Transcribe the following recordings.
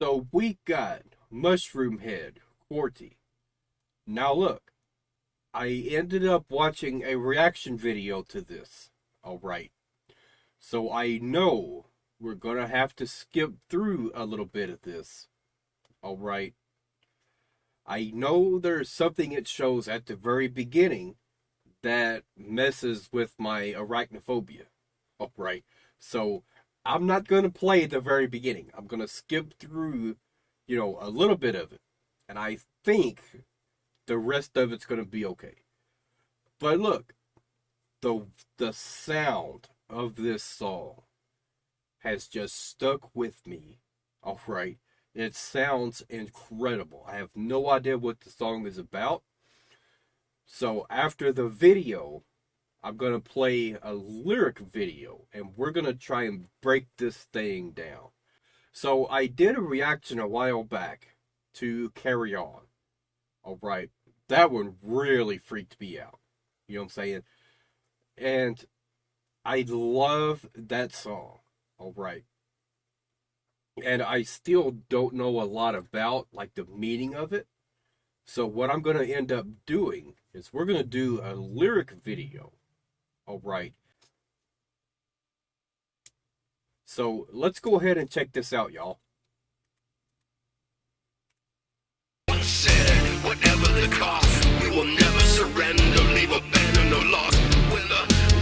So we got Mushroomhead, Qwerty. Now look, I ended up watching a reaction video to this. Alright. So I know we're gonna have to skip through a little bit of this. Alright. I know there's something it shows at the very beginning that messes with my arachnophobia. Alright. So I'm not going to play the very beginning. I'm going to skip through, a little bit of it. And I think the rest of it's going to be okay. But look, the sound of this song has just stuck with me. Alright. It sounds incredible. I have no idea what the song is about. So after the video, I'm going to play a lyric video, and we're going to try and break this thing down. So I did a reaction a while back to Carry On. Alright, that one really freaked me out. You know what I'm saying? And I love that song. Alright. And I still don't know a lot about, the meaning of it. So what I'm going to end up doing is we're going to do a lyric video. Alright. So let's go ahead and check this out, y'all. Said, whatever the cost, we will never surrender, leave a banner no loss.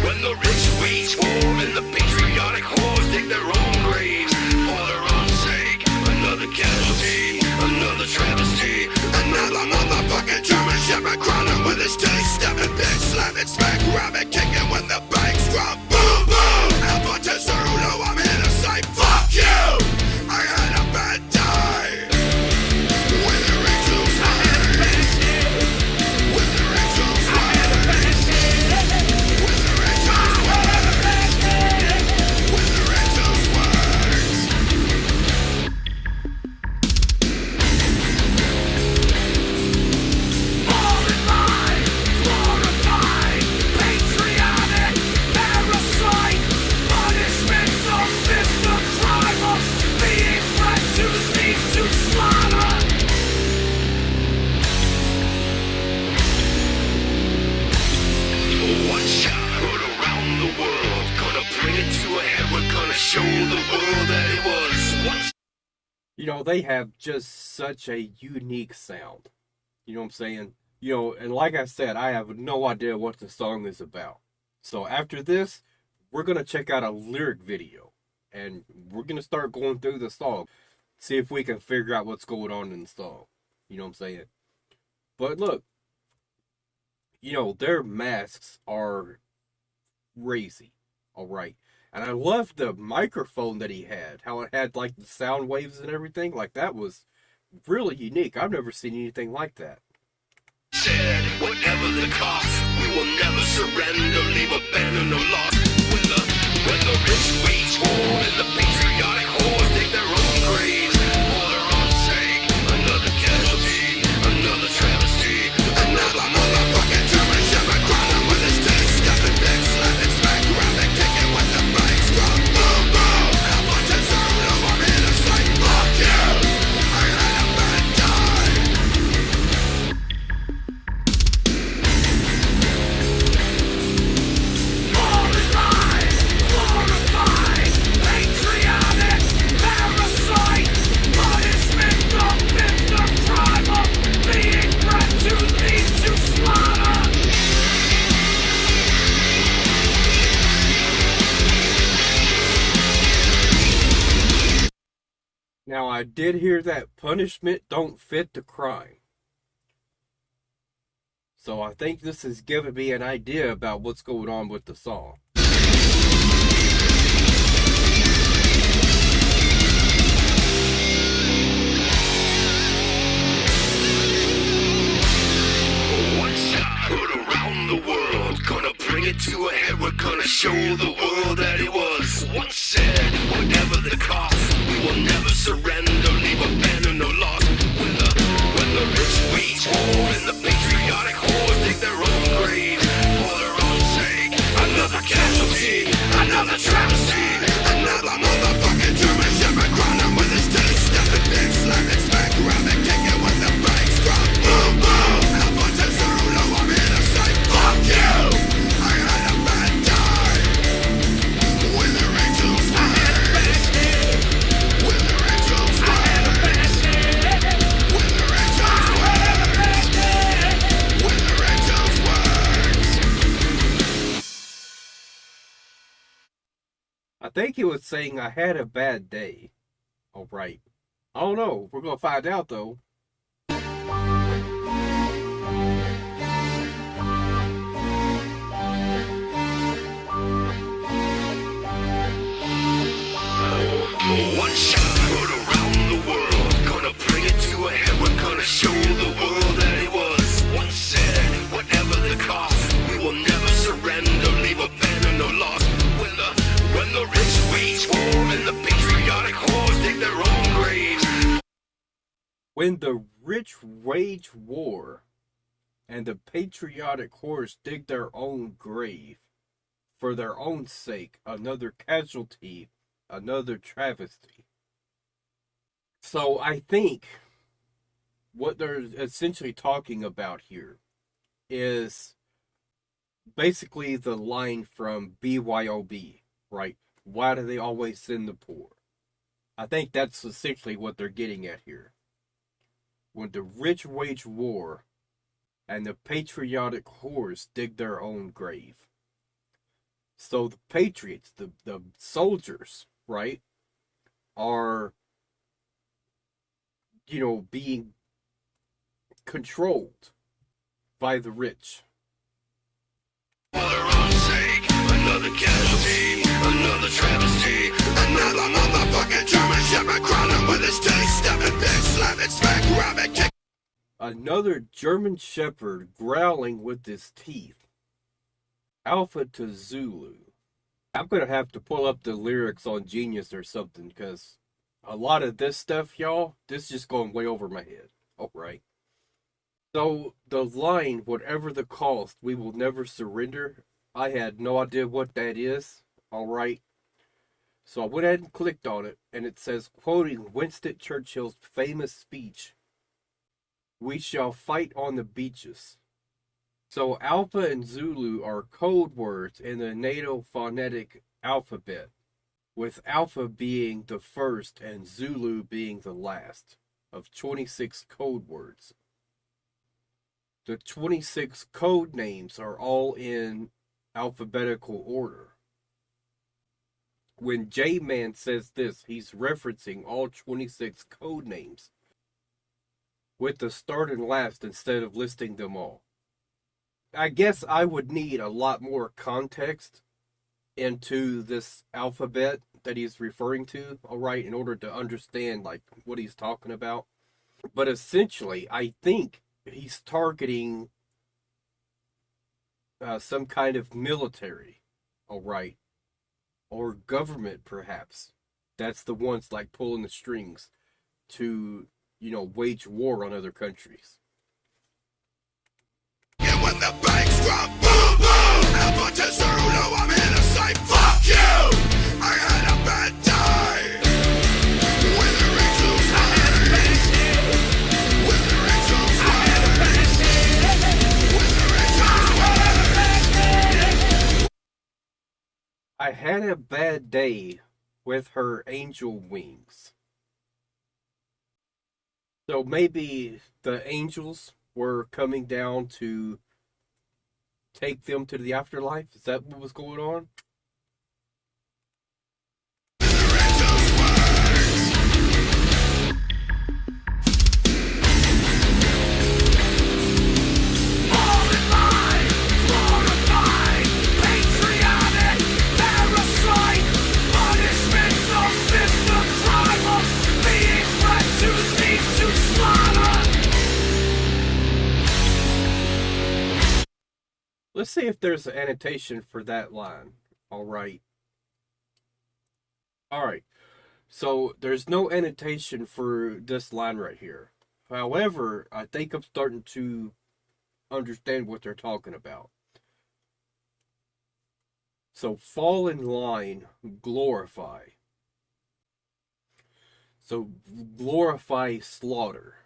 When the rich wage war and the patriotic whores dig their own graves for their own sake, another casualty, another travesty, another motherfucking German shepherd crawling with his teeth, stepping big, slamming, smack, grabbing, kicking when the banks drop. Boom, boom! Alpha to Zulu, I'm here to say fuck you! I had a bad day. With the angels high. With the angels high. With the angels high. With the angels show the world that it was once. They have just such a unique sound. You know what I'm saying? And like I said, I have no idea what the song is about. So after this, we're going to check out a lyric video. And we're going to start going through the song. See if we can figure out what's going on in the song. You know what I'm saying? But look, their masks are crazy. Alright. And I loved the microphone that he had. How it had, the sound waves and everything. That was really unique. I've never seen anything like that. Said, whatever the cost, we will never surrender, leave a banner no loss. When the rich wage war and the patriotic whores dig their own graves for their own sake, another casualty, another travesty, another motherfucking German shepherd crawling with his teeth, stepping big, slapping, smack, grabbing, kicking with the banks drop. Boom, boom! Alpha to Zulu, I'm here to say fuck you! I had a bad day. Now, I did hear that punishment don't fit the crime. So I think this has given me an idea about what's going on with the song. One shot heard around the world, gonna bring it to a head, we're gonna show the world that it was once said, whatever the cost, we will never surrender, leave a banner no loss. When the rich wage war and the patriotic whores dig their own graves for their own sake, another cat. think it was saying I had a bad day. All right. I don't know. We're going to find out, though. One shot heard around the world, gonna bring it to a head. We're gonna show the world that it was once said. Whatever the cost, we will never surrender. Leave abandoned or lost. When the rich wage war and the patriotic whores dig their own graves. When the rich wage war and the patriotic whores dig their own grave, for their own sake, another casualty, another travesty. So I think what they're essentially talking about here is basically the line from BYOB, right? Why do they always send the poor? I think that's essentially what they're getting at here. When the rich wage war and the patriotic whores dig their own grave. So the patriots, the soldiers, right, are, being controlled by the rich. For their own sake, another casualty, another travesty, another motherfucking German Shepherd crawling with his teeth, stepping big, slapping, smack, grabbing, kick. Another German Shepherd growling with his teeth. Alpha to Zulu. I'm going to have to pull up the lyrics on Genius or something, because a lot of this stuff, y'all, this is just going way over my head. Alright. So, the line, whatever the cost, we will never surrender. I had no idea what that is. Alright. So I went ahead and clicked on it, and it says, quoting Winston Churchill's famous speech, "We shall fight on the beaches." So Alpha and Zulu are code words in the NATO phonetic alphabet, with Alpha being the first and Zulu being the last of 26 code words. The 26 code names are all in alphabetical order. When J-Man says this, he's referencing all 26 code names with the start and last instead of listing them all. I guess I would need a lot more context into this alphabet that he's referring to, alright, in order to understand, like, what he's talking about. But essentially, I think he's targeting some kind of military, alright, or government, perhaps. That's the ones, like, pulling the strings to, wage war on other countries. When the banks drop, boom, boom, Alpha to Zulu, I'm here to say, fuck you! I had a bad day. When the angels hang, when the angels hang, when the angels hang. I had a bad day with her angel wings. So maybe the angels were coming down to take them to the afterlife? Is that what was going on? Let's see if there's an annotation for that line. Alright. Alright. So, there's no annotation for this line right here. However, I think I'm starting to understand what they're talking about. So, fall in line, glorify. So, glorify slaughter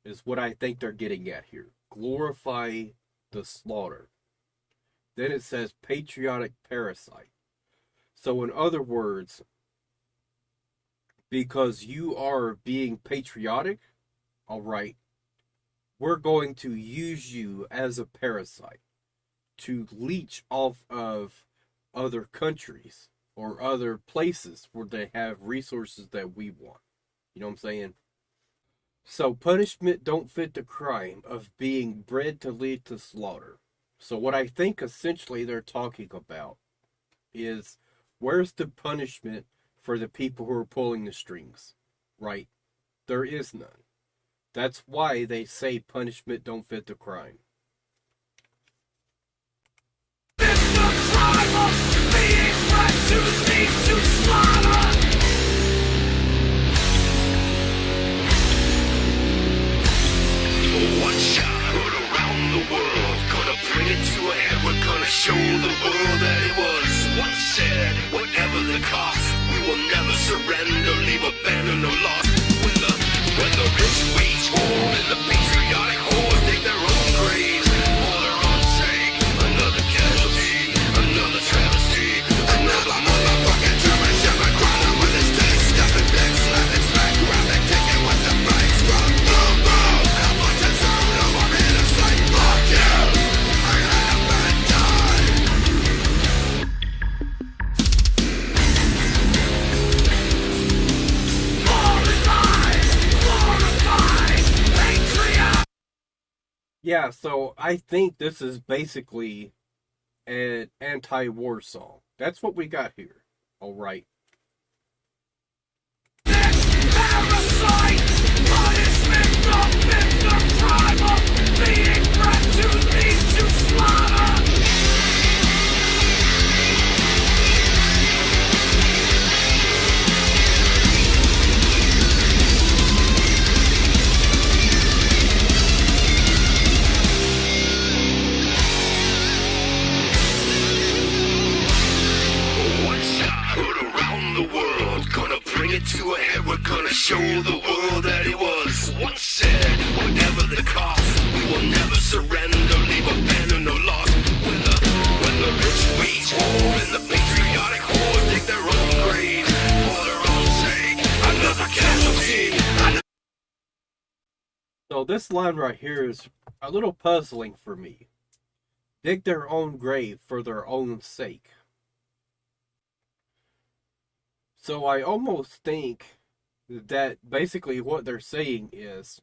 is what I think they're getting at here. Glorify the slaughter. Then it says patriotic parasite. So in other words, because you are being patriotic, alright, we're going to use you as a parasite to leech off of other countries, or other places where they have resources that we want. You know what I'm saying? So punishment don't fit the crime of being bred to lead to slaughter. So what I think essentially they're talking about is, where's the punishment for the people who are pulling the strings? Right? There is none. That's why they say punishment don't fit the crime. It's the crime of being bred to lead to slaughter. One shot heard around the world, gonna bring it to a head. We're gonna show the world that it was once said. Whatever the cost, we will never surrender, leave abandoned or lost. When the rich wage war and the patriotic whores dig their own graves for their own sake. Another casualty, another travesty, another motherfucking German Shepherd crawling with his teeth, stuffing big, slapping, smack, grabbing, kicking with the brakes. Boom, boom, boom. How much is there? No more innocent. Fuck you. I have been done. Yeah, so I think this is basically an anti-war song. That's what we got here. All right. Parasite, punishment don't fit the crime of being bred to lead to slaughter. One shot heard around the world, gonna bring it to a head. We're gonna show the world that it was once said. Whatever the cost, we will never surrender, leave abandoned or lost. When the rich wage war and the patriotic whores dig their own grave for their own sake. Another casualty. So this line right here is a little puzzling for me. Dig their own grave for their own sake. So I almost think that basically what they're saying is,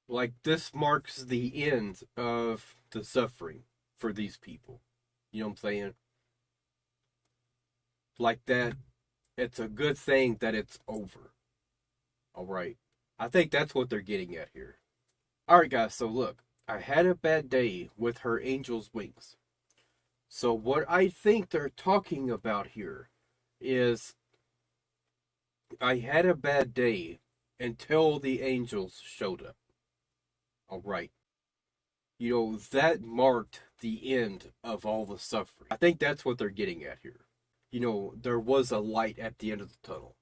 like, this marks the end of the suffering for these people. You know what I'm saying? Like that, it's a good thing that it's over. Alright. I think that's what they're getting at here. Alright guys, so look. I had a bad day with her angel's wings. So what I think they're talking about here is, I had a bad day until the angels showed up. Alright. You know, that marked the end of all the suffering. I think that's what they're getting at here. You know, there was a light at the end of the tunnel.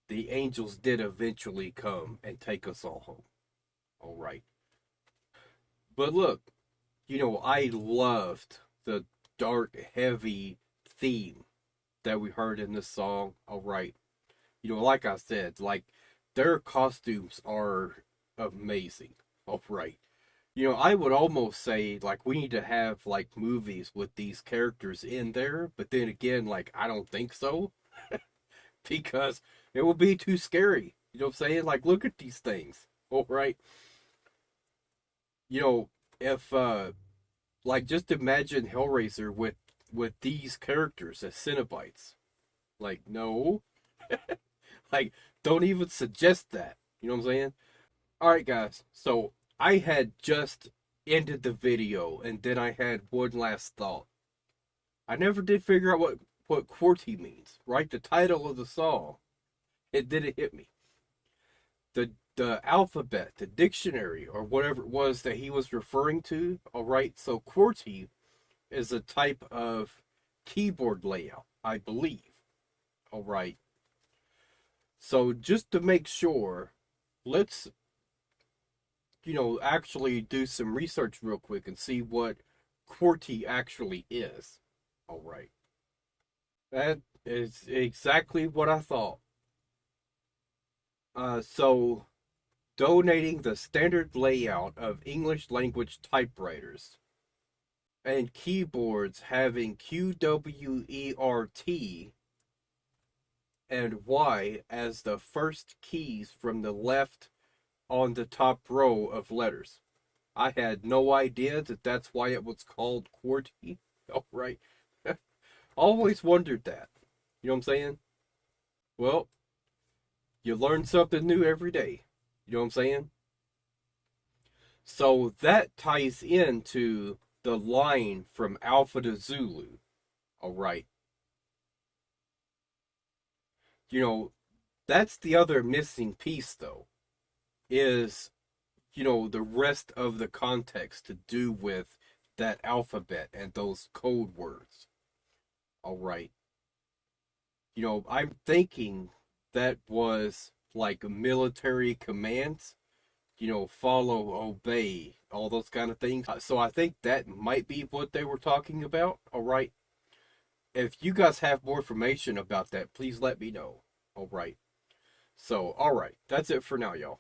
The angels did eventually come and take us all home. Alright. But look, you know, I loved the dark, heavy theme that we heard in this song. Alright. You know, like I said, like, their costumes are amazing. Alright. You know, I would almost say, like, we need to have, like, movies with these characters in there. But then again, like, I don't think so. Because it would be too scary. You know what I'm saying? Like, look at these things. Alright. You know, if, like, just imagine Hellraiser with these characters as Cenobites. Like, no. Like, don't even suggest that. You know what I'm saying? Alright, guys. So, I had just ended the video, and then I had one last thought. I never did figure out what Qwerty means, right? The title of the song. It didn't hit me. The alphabet, the dictionary, or whatever it was that he was referring to, alright? So, Qwerty is a type of keyboard layout, I believe. Alright. So, just to make sure, let's, you know, actually do some research real quick and see what Qwerty actually is. Alright. That is exactly what I thought. So, donating the standard layout of English language typewriters and keyboards having QWERT and Y as the first keys from the left on the top row of letters. I had no idea that that's why it was called QWERTY. Oh, right. Always wondered that. You know what I'm saying? Well, you learn something new every day. You know what I'm saying? So that ties into the line from Alpha to Zulu. All right. You know, that's the other missing piece, though, is, the rest of the context to do with that alphabet and those code words. All right. I'm thinking that was like military commands, follow, obey, all those kind of things. So I think that might be what they were talking about. All right. If you guys have more information about that, please let me know. All right. So, all right. That's it for now, y'all.